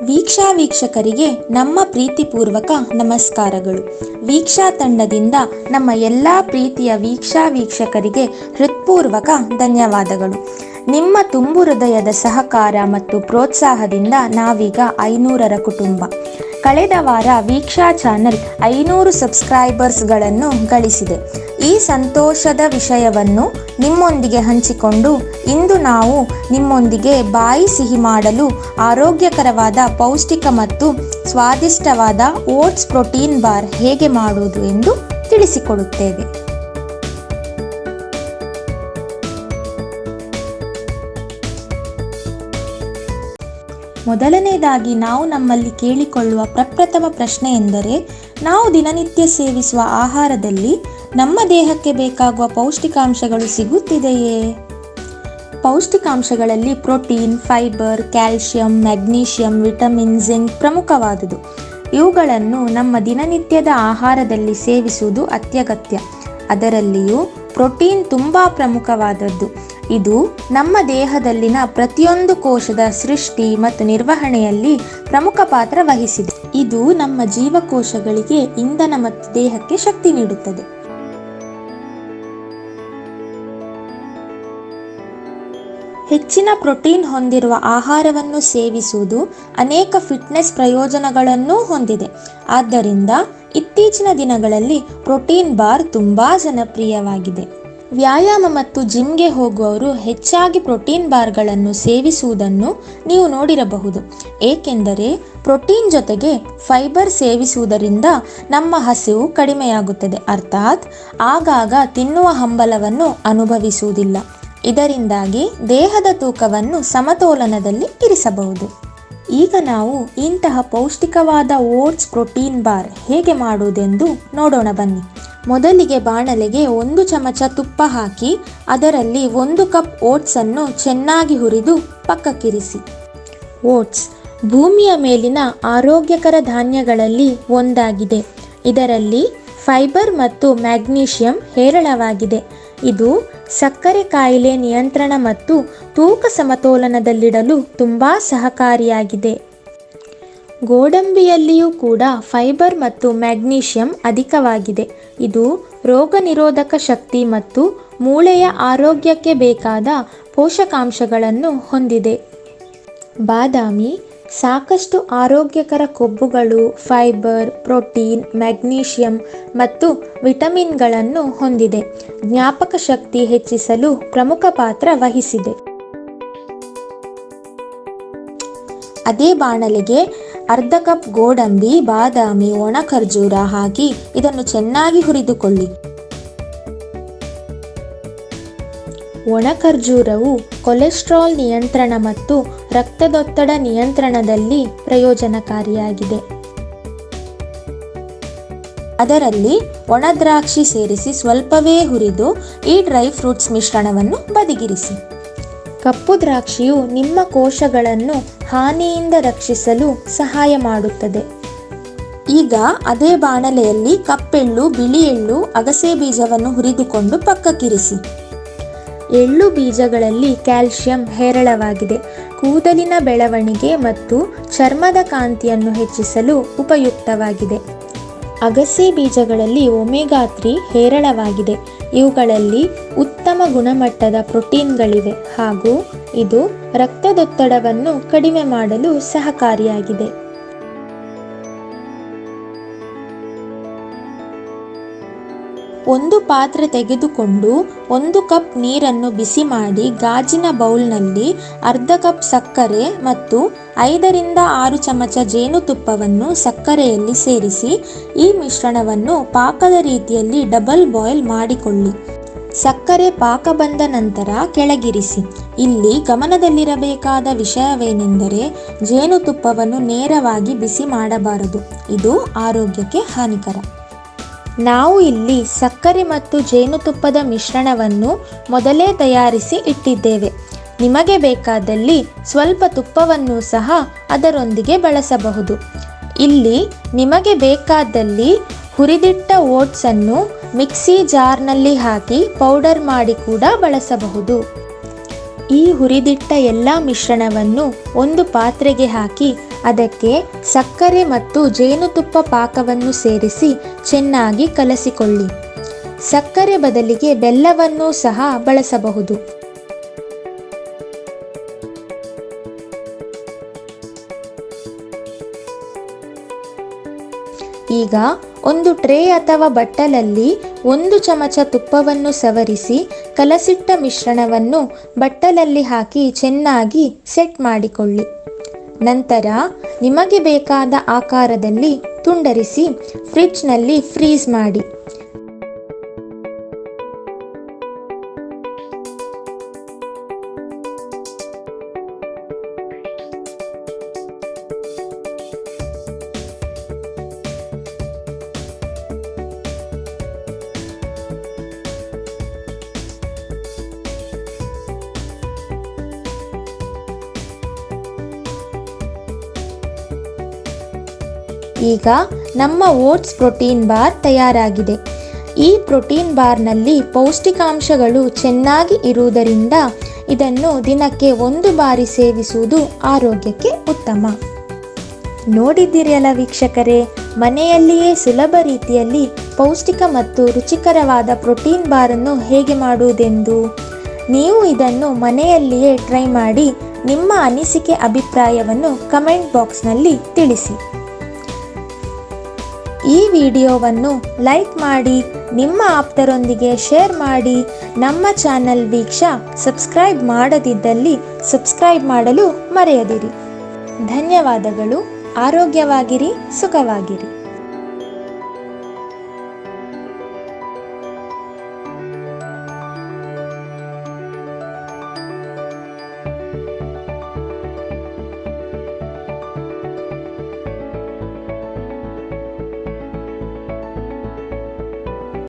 ವೀಕ್ಷಕರಿಗೆ ನಮ್ಮ ಪ್ರೀತಿಪೂರ್ವಕ ನಮಸ್ಕಾರಗಳು. ವೀಕ್ಷಾ ತಂಡದಿಂದ ನಮ್ಮ ಎಲ್ಲ ಪ್ರೀತಿಯ ವೀಕ್ಷಕರಿಗೆ ಹೃತ್ಪೂರ್ವಕ ಧನ್ಯವಾದಗಳು. ನಿಮ್ಮ ತುಂಬು ಹೃದಯದ ಸಹಕಾರ ಮತ್ತು ಪ್ರೋತ್ಸಾಹದಿಂದ ನಾವೀಗ 500ರ ಕುಟುಂಬ. ಕಳೆದ ವಾರ ವೀಕ್ಷಾ ಚಾನೆಲ್ 500 ಸಬ್ಸ್ಕ್ರೈಬರ್ಸ್ಗಳನ್ನು ಗಳಿಸಿದೆ. ಈ ಸಂತೋಷದ ವಿಷಯವನ್ನು ನಿಮ್ಮೊಂದಿಗೆ ಹಂಚಿಕೊಂಡು ಇಂದು ನಾವು ನಿಮ್ಮೊಂದಿಗೆ ಬಾಯಿ ಸಿಹಿ ಮಾಡಲು ಆರೋಗ್ಯಕರವಾದ ಪೌಷ್ಟಿಕ ಮತ್ತು ಸ್ವಾದಿಷ್ಟವಾದ ಓಟ್ಸ್ ಪ್ರೋಟೀನ್ ಬಾರ್ ಹೇಗೆ ಮಾಡುವುದು ಎಂದು ತಿಳಿಸಿಕೊಡುತ್ತೇವೆ. ಮೊದಲನೇದಾಗಿ ನಾವು ನಮ್ಮಲ್ಲಿ ಕೇಳಿಕೊಳ್ಳುವ ಪ್ರಪ್ರಥಮ ಪ್ರಶ್ನೆ ಎಂದರೆ, ನಾವು ದಿನನಿತ್ಯ ಸೇವಿಸುವ ಆಹಾರದಲ್ಲಿ ನಮ್ಮ ದೇಹಕ್ಕೆ ಬೇಕಾಗುವ ಪೌಷ್ಟಿಕಾಂಶಗಳು ಸಿಗುತ್ತಿದೆಯೇ? ಪೌಷ್ಟಿಕಾಂಶಗಳಲ್ಲಿ protein, fibre, calcium, magnesium, vitamin, zinc ಪ್ರಮುಖವಾದುದು. ಇವುಗಳನ್ನು ನಮ್ಮ ದಿನನಿತ್ಯದ ಆಹಾರದಲ್ಲಿ ಸೇವಿಸುವುದು ಅತ್ಯಗತ್ಯ. ಅದರಲ್ಲಿಯೂ ಪ್ರೋಟೀನ್ ತುಂಬ ಪ್ರಮುಖವಾದದ್ದು. ಇದು ನಮ್ಮ ದೇಹದಲ್ಲಿನ ಪ್ರತಿಯೊಂದು ಕೋಶದ ಸೃಷ್ಟಿ ಮತ್ತು ನಿರ್ವಹಣೆಯಲ್ಲಿ ಪ್ರಮುಖ ಪಾತ್ರ ವಹಿಸಿದೆ. ಇದು ನಮ್ಮ ಜೀವಕೋಶಗಳಿಗೆ ಇಂಧನ ಮತ್ತು ದೇಹಕ್ಕೆ ಶಕ್ತಿ ನೀಡುತ್ತದೆ. ಹೆಚ್ಚಿನ ಪ್ರೋಟೀನ್ ಹೊಂದಿರುವ ಆಹಾರವನ್ನು ಸೇವಿಸುವುದು ಅನೇಕ ಫಿಟ್ನೆಸ್ ಪ್ರಯೋಜನಗಳನ್ನು ಹೊಂದಿದೆ. ಆದ್ದರಿಂದ ಇತ್ತೀಚಿನ ದಿನಗಳಲ್ಲಿ ಪ್ರೋಟೀನ್ ಬಾರ್ ತುಂಬಾ ಜನಪ್ರಿಯವಾಗಿದೆ. ವ್ಯಾಯಾಮ ಮತ್ತು ಜಿಮ್ಗೆ ಹೋಗುವವರು ಹೆಚ್ಚಾಗಿ ಪ್ರೋಟೀನ್ ಬಾರ್ಗಳನ್ನು ಸೇವಿಸುವುದನ್ನು ನೀವು ನೋಡಿರಬಹುದು. ಏಕೆಂದರೆ ಪ್ರೋಟೀನ್ ಜೊತೆಗೆ ಫೈಬರ್ ಸೇವಿಸುವುದರಿಂದ ನಮ್ಮ ಹಸಿವು ಕಡಿಮೆಯಾಗುತ್ತದೆ, ಅರ್ಥಾತ್ ಆಗಾಗ ತಿನ್ನುವ ಹಂಬಲವನ್ನು ಅನುಭವಿಸುವುದಿಲ್ಲ. ಇದರಿಂದಾಗಿ ದೇಹದ ತೂಕವನ್ನು ಸಮತೋಲನದಲ್ಲಿ ಇರಿಸಬಹುದು. ಈಗ ನಾವು ಇಂತಹ ಪೌಷ್ಟಿಕವಾದ ಓಟ್ಸ್ ಪ್ರೋಟೀನ್ ಬಾರ್ ಹೇಗೆ ಮಾಡುವುದೆಂದು ನೋಡೋಣ ಬನ್ನಿ. ಮೊದಲಿಗೆ ಬಾಣಲೆಗೆ 1 ಚಮಚ ತುಪ್ಪ ಹಾಕಿ ಅದರಲ್ಲಿ 1 ಕಪ್ ಓಟ್ಸನ್ನು ಚೆನ್ನಾಗಿ ಹುರಿದು ಪಕ್ಕಕ್ಕಿರಿಸಿ. ಓಟ್ಸ್ ಭೂಮಿಯ ಮೇಲಿನ ಆರೋಗ್ಯಕರ ಧಾನ್ಯಗಳಲ್ಲಿ ಒಂದಾಗಿದೆ. ಇದರಲ್ಲಿ ಫೈಬರ್ ಮತ್ತು ಮ್ಯಾಗ್ನೀಷಿಯಂ ಹೇರಳವಾಗಿದೆ. ಇದು ಸಕ್ಕರೆ ಕಾಯಿಲೆ ನಿಯಂತ್ರಣ ಮತ್ತು ತೂಕ ಸಮತೋಲನದಲ್ಲಿಡಲು ತುಂಬ ಸಹಕಾರಿಯಾಗಿದೆ. ಗೋಡಂಬಿಯಲ್ಲಿಯೂ ಕೂಡ ಫೈಬರ್ ಮತ್ತು ಮ್ಯಾಗ್ನೀಷಿಯಂ ಅಧಿಕವಾಗಿದೆ. ಇದು ರೋಗ ನಿರೋಧಕ ಶಕ್ತಿ ಮತ್ತು ಮೂಳೆಯ ಆರೋಗ್ಯಕ್ಕೆ ಬೇಕಾದ ಪೋಷಕಾಂಶಗಳನ್ನು ಹೊಂದಿದೆ. ಬಾದಾಮಿ ಸಾಕಷ್ಟು ಆರೋಗ್ಯಕರ ಕೊಬ್ಬುಗಳು, ಫೈಬರ್, ಪ್ರೋಟೀನ್, ಮ್ಯಾಗ್ನೀಷಿಯಂ ಮತ್ತು ವಿಟಮಿನ್ಗಳನ್ನು ಹೊಂದಿದೆ. ಜ್ಞಾಪಕ ಶಕ್ತಿ ಹೆಚ್ಚಿಸಲು ಪ್ರಮುಖ ಪಾತ್ರ ವಹಿಸಿದೆ. ಅದೇ ಬಾಣಲೆಗೆ 1/2 ಕಪ್ ಗೋಡಂಬಿ, ಬಾದಾಮಿ, ಒಣ ಖರ್ಜೂರ ಹಾಕಿ ಇದನ್ನು ಚೆನ್ನಾಗಿ ಹುರಿದುಕೊಳ್ಳಿ. ಒಣ ಖರ್ಜೂರವು ಕೊಲೆಸ್ಟ್ರಾಲ್ ನಿಯಂತ್ರಣ ಮತ್ತು ರಕ್ತದೊತ್ತಡ ನಿಯಂತ್ರಣದಲ್ಲಿ ಪ್ರಯೋಜನಕಾರಿಯಾಗಿದೆ. ಅದರಲ್ಲಿ ಒಣ ದ್ರಾಕ್ಷಿ ಸೇರಿಸಿ ಸ್ವಲ್ಪವೇ ಹುರಿದು ಈ ಡ್ರೈ ಫ್ರೂಟ್ಸ್ ಮಿಶ್ರಣವನ್ನು ಬದಿಗಿರಿಸಿ. ಕಪ್ಪು ದ್ರಾಕ್ಷಿಯು ನಿಮ್ಮ ಕೋಶಗಳನ್ನು ಹಾನಿಯಿಂದ ರಕ್ಷಿಸಲು ಸಹಾಯ ಮಾಡುತ್ತದೆ. ಈಗ ಅದೇ ಬಾಣಲೆಯಲ್ಲಿ ಕಪ್ಪೆಳ್ಳು, ಬಿಳಿ ಎಳ್ಳು, ಅಗಸೆ ಬೀಜವನ್ನು ಹುರಿದುಕೊಂಡು ಪಕ್ಕಕ್ಕಿರಿಸಿ. ಎಳ್ಳು ಬೀಜಗಳಲ್ಲಿ ಕ್ಯಾಲ್ಸಿಯಂ ಹೇರಳವಾಗಿದೆ. ಕೂದಲಿನ ಬೆಳವಣಿಗೆ ಮತ್ತು ಚರ್ಮದ ಕಾಂತಿಯನ್ನು ಹೆಚ್ಚಿಸಲು ಉಪಯುಕ್ತವಾಗಿದೆ. ಅಗಸೆ ಬೀಜಗಳಲ್ಲಿ ಒಮೆಗಾ 3 ಹೇರಳವಾಗಿದೆ. ಇವುಗಳಲ್ಲಿ ಉತ್ತಮ ಗುಣಮಟ್ಟದ ಪ್ರೋಟೀನ್ಗಳಿವೆ ಹಾಗೂ ಇದು ರಕ್ತದೊತ್ತಡವನ್ನು ಕಡಿಮೆ ಮಾಡಲು ಸಹಕಾರಿಯಾಗಿದೆ. ಒಂದು ಪಾತ್ರೆ ತೆಗೆದುಕೊಂಡು 1 ಕಪ್ ನೀರನ್ನು ಬಿಸಿ ಮಾಡಿ ಗಾಜಿನ ಬೌಲ್ನಲ್ಲಿ 1/2 ಕಪ್ ಸಕ್ಕರೆ ಮತ್ತು 5 ರಿಂದ 6 ಚಮಚ ಜೇನುತುಪ್ಪವನ್ನು ಸಕ್ಕರೆಯಲ್ಲಿ ಸೇರಿಸಿ ಈ ಮಿಶ್ರಣವನ್ನು ಪಾಕದ ರೀತಿಯಲ್ಲಿ ಡಬಲ್ ಬಾಯ್ಲ್ ಮಾಡಿಕೊಳ್ಳಿ. ಸಕ್ಕರೆ ಪಾಕ ಬಂದ ನಂತರ ಕೆಳಗಿರಿಸಿ. ಇಲ್ಲಿ ಗಮನದಲ್ಲಿರಬೇಕಾದ ವಿಷಯವೇನೆಂದರೆ ಜೇನುತುಪ್ಪವನ್ನು ನೇರವಾಗಿ ಬಿಸಿ ಮಾಡಬಾರದು. ಇದು ಆರೋಗ್ಯಕ್ಕೆ ಹಾನಿಕರ. ನಾವು ಇಲ್ಲಿ ಸಕ್ಕರೆ ಮತ್ತು ಜೇನುತುಪ್ಪದ ಮಿಶ್ರಣವನ್ನು ಮೊದಲೇ ತಯಾರಿಸಿ ಇಟ್ಟಿದ್ದೇವೆ. ನಿಮಗೆ ಬೇಕಾದಲ್ಲಿ ಸ್ವಲ್ಪ ತುಪ್ಪವನ್ನು ಸಹ ಅದರೊಂದಿಗೆ ಬಳಸಬಹುದು. ಇಲ್ಲಿ ನಿಮಗೆ ಬೇಕಾದಲ್ಲಿ ಹುರಿದಿಟ್ಟ ಓಟ್ಸನ್ನು ಮಿಕ್ಸಿ ಜಾರ್ನಲ್ಲಿ ಹಾಕಿ ಪೌಡರ್ ಮಾಡಿ ಕೂಡ ಬಳಸಬಹುದು. ಈ ಹುರಿದಿಟ್ಟ ಎಲ್ಲ ಮಿಶ್ರಣವನ್ನು ಒಂದು ಪಾತ್ರೆಗೆ ಹಾಕಿ ಅದಕ್ಕೆ ಸಕ್ಕರೆ ಮತ್ತು ಜೇನುತುಪ್ಪ ಪಾಕವನ್ನು ಸೇರಿಸಿ ಚೆನ್ನಾಗಿ ಕಲಸಿಕೊಳ್ಳಿ. ಸಕ್ಕರೆ ಬದಲಿಗೆ ಬೆಲ್ಲವನ್ನು ಸಹ ಬಳಸಬಹುದು. ಈಗ ಒಂದು ಟ್ರೇ ಅಥವಾ ಬಟ್ಟಲಲ್ಲಿ 1 ಚಮಚ ತುಪ್ಪವನ್ನು ಸವರಿಸಿ ಕಲಸಿಟ್ಟ ಮಿಶ್ರಣವನ್ನು ಬಟ್ಟಲಲ್ಲಿ ಹಾಕಿ ಚೆನ್ನಾಗಿ ಸೆಟ್ ಮಾಡಿಕೊಳ್ಳಿ. ನಂತರ ನಿಮಗೆ ಬೇಕಾದ ಆಕಾರದಲ್ಲಿ ತುಂಡರಿಸಿ ಫ್ರಿಡ್ಜ್ನಲ್ಲಿ ಫ್ರೀಸ್ ಮಾಡಿ. ಈಗ ನಮ್ಮ ಓಟ್ಸ್ ಪ್ರೋಟೀನ್ ಬಾರ್ ತಯಾರಾಗಿದೆ. ಈ ಪ್ರೋಟೀನ್ ಬಾರ್ನಲ್ಲಿ ಪೌಷ್ಟಿಕಾಂಶಗಳು ಚೆನ್ನಾಗಿ ಇರುವುದರಿಂದ ಇದನ್ನು ದಿನಕ್ಕೆ 1 ಬಾರಿ ಸೇವಿಸುವುದು ಆರೋಗ್ಯಕ್ಕೆ ಉತ್ತಮ. ನೋಡಿದ್ದೀರಲ್ಲ ವೀಕ್ಷಕರೇ, ಮನೆಯಲ್ಲಿಯೇ ಸುಲಭ ರೀತಿಯಲ್ಲಿ ಪೌಷ್ಟಿಕ ಮತ್ತು ರುಚಿಕರವಾದ ಪ್ರೋಟೀನ್ ಬಾರನ್ನು ಹೇಗೆ ಮಾಡುವುದೆಂದು. ನೀವು ಇದನ್ನು ಮನೆಯಲ್ಲಿಯೇ ಟ್ರೈ ಮಾಡಿ ನಿಮ್ಮ ಅನಿಸಿಕೆ ಅಭಿಪ್ರಾಯವನ್ನು ಕಮೆಂಟ್ ಬಾಕ್ಸ್ನಲ್ಲಿ ತಿಳಿಸಿ. ಈ ವಿಡಿಯೋವನ್ನು ಲೈಕ್ ಮಾಡಿ, ನಿಮ್ಮ ಆಪ್ತರೊಂದಿಗೆ ಶೇರ್ ಮಾಡಿ. ನಮ್ಮ ಚಾನಲ್ ವೀಕ್ಷ ಸಬ್ಸ್ಕ್ರೈಬ್ ಮಾಡದಿದ್ದಲ್ಲಿ ಸಬ್ಸ್ಕ್ರೈಬ್ ಮಾಡಲು ಮರೆಯದಿರಿ. ಧನ್ಯವಾದಗಳು. ಆರೋಗ್ಯವಾಗಿರಿ, ಸುಖವಾಗಿರಿ.